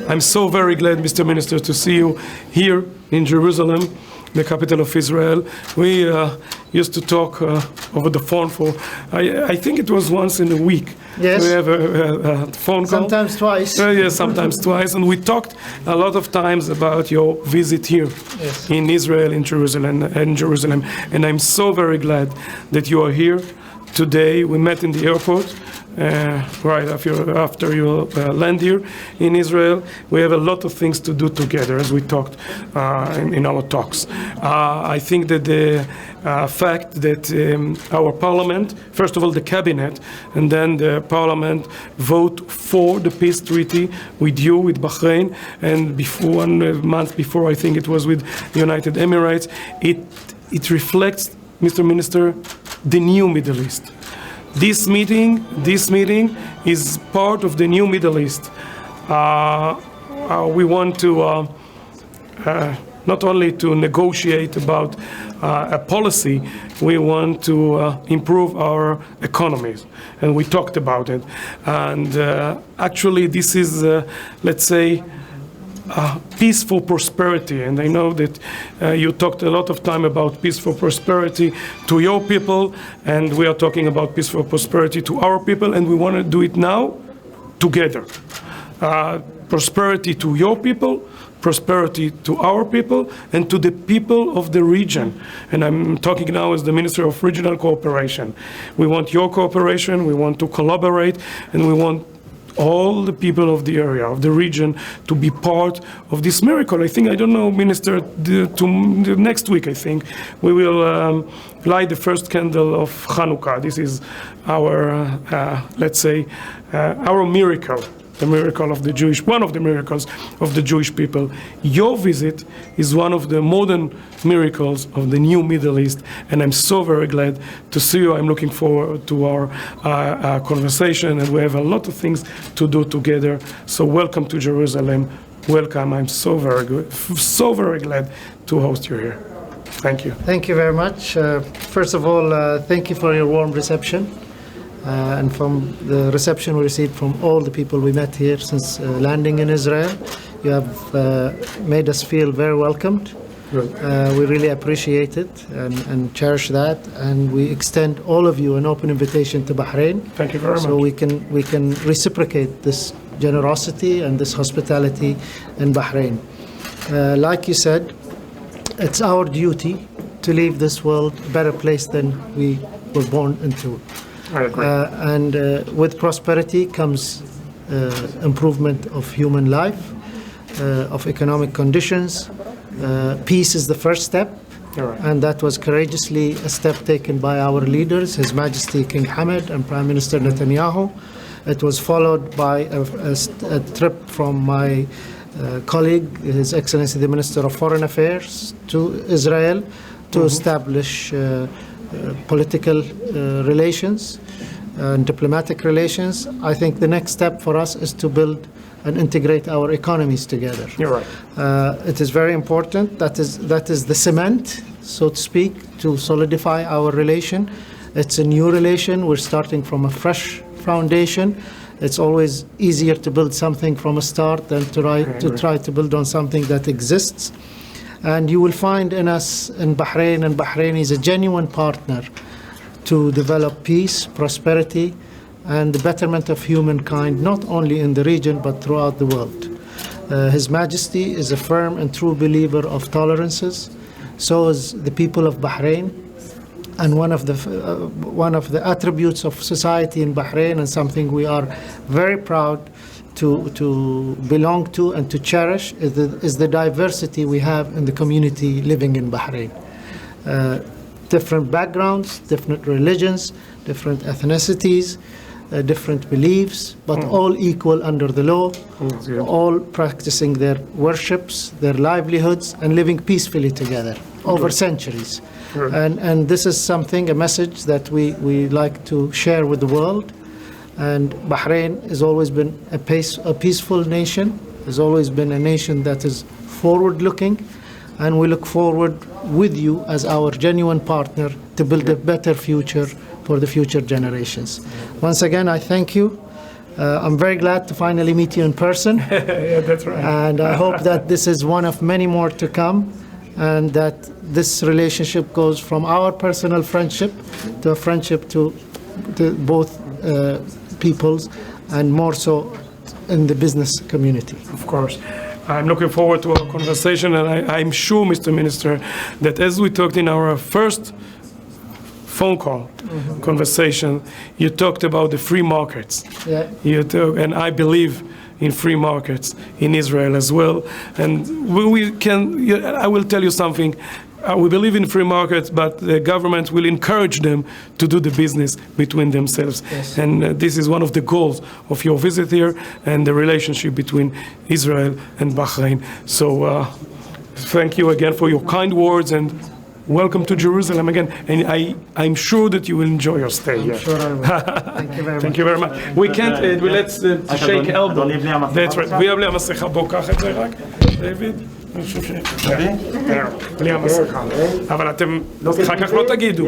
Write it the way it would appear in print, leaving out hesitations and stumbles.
I'm so very glad, Mr. Minister, to see you here in Jerusalem, the capital of Israel. We used to talk over the phone for, I think it was once in a week. Yes. We have a phone call. Sometimes twice. Yes, sometimes twice. And we talked a lot of times about your visit here in Israel, in Jerusalem. And I'm so very glad that you are here today. We met in the airport. Right after you land here in Israel. We have a lot of things to do together, as we talked in our talks. I think that the fact that our parliament, first of all the cabinet, and then the parliament vote for the peace treaty with you, with Bahrain, and before 1 month before, I think it was with the United Emirates, it reflects, Mr. Minister, the new Middle East. This meeting is part of the new Middle East. We want to not only to negotiate about a policy, we want to improve our economies, and we talked about it. And actually, this is, let's say, peaceful prosperity, and I know that you talked a lot of time about peaceful prosperity to your people, and we are talking about peaceful prosperity to our people, and we want to do it now together. Prosperity to your people, prosperity to our people, and to the people of the region. And I'm talking now as the Minister of Regional Cooperation. We want your cooperation, we want to collaborate, and we want all the people of the area, of the region, to be part of this miracle. I think, I don't know, Minister, next week, I think, we will light the first candle of Hanukkah. This is our, let's say, our miracle. The miracle of the Jewish, one of the miracles of the Jewish people. Your visit is one of the modern miracles of the new Middle East, and I'm so very glad to see you. I'm looking forward to our conversation, and we have a lot of things to do together. So welcome to Jerusalem. Welcome. I'm so very glad to host you here. Thank you. Thank you very much. First of all, thank you for your warm reception. And from the reception we received from all the people we met here since landing in Israel, you have made us feel very welcomed. We really appreciate it and cherish that, and we extend all of you an open invitation to Bahrain. Thank you very much. So we can reciprocate this generosity and this hospitality in Bahrain. Like you said, it's our duty to leave this world a better place than we were born into. I agree. And with prosperity comes improvement of human life, of economic conditions. Peace is the first step, right. And that was courageously a step taken by our leaders, His Majesty King Hamad and Prime Minister Netanyahu. It was followed by a trip from my colleague, His Excellency the Minister of Foreign Affairs, to Israel to establish political relations and diplomatic relations. I think the next step for us is to build and integrate our economies together. You're right. It is very important. That is the cement, so to speak, to solidify our relation. It's a new relation. We're starting from a fresh foundation. It's always easier to build something from a start than to try to build on something that exists. And you will find in us, in Bahrain, and Bahrain is a genuine partner to develop peace, prosperity, and the betterment of humankind, not only in the region, but throughout the world. His Majesty is a firm and true believer of tolerances. So is the people of Bahrain. And one of the attributes of society in Bahrain, and something we are very proud to belong to and to cherish, is the diversity we have in the community living in Bahrain. Different backgrounds, different religions, different ethnicities, different beliefs, but all equal under the law, all practicing their worships, their livelihoods, and living peacefully together over centuries. And this is something, a message that we like to share with the world. And Bahrain has always been a peaceful nation, has always been a nation that is forward-looking, and we look forward with you as our genuine partner to build a better future for the future generations. Once again, I thank you. I'm very glad to finally meet you in person. Yeah, that's right. And I hope that this is one of many more to come, and that this relationship goes from our personal friendship to a friendship to both peoples, and more so in the business community. Of course. I'm looking forward to our conversation, and I'm sure, Mr. Minister, that as we talked in our first phone call conversation, you talked about the free markets. Yeah. And I believe in free markets in Israel as well. And I will tell you something. We believe in free markets, but the government will encourage them to do the business between themselves. Yes. And this is one of the goals of your visit here and the relationship between Israel and Bahrain. So thank you again for your kind words, and welcome to Jerusalem again. And I'm sure that you will enjoy your stay here. Sure I will. Thank you very much. Thank you very much. We can't, let's shake elbow. That's right. בלי המסכה. בוא, קח את זה רק, דיוויד. אני חושב ש... בלי המסכה. אבל אתם אחר כך לא תגידו.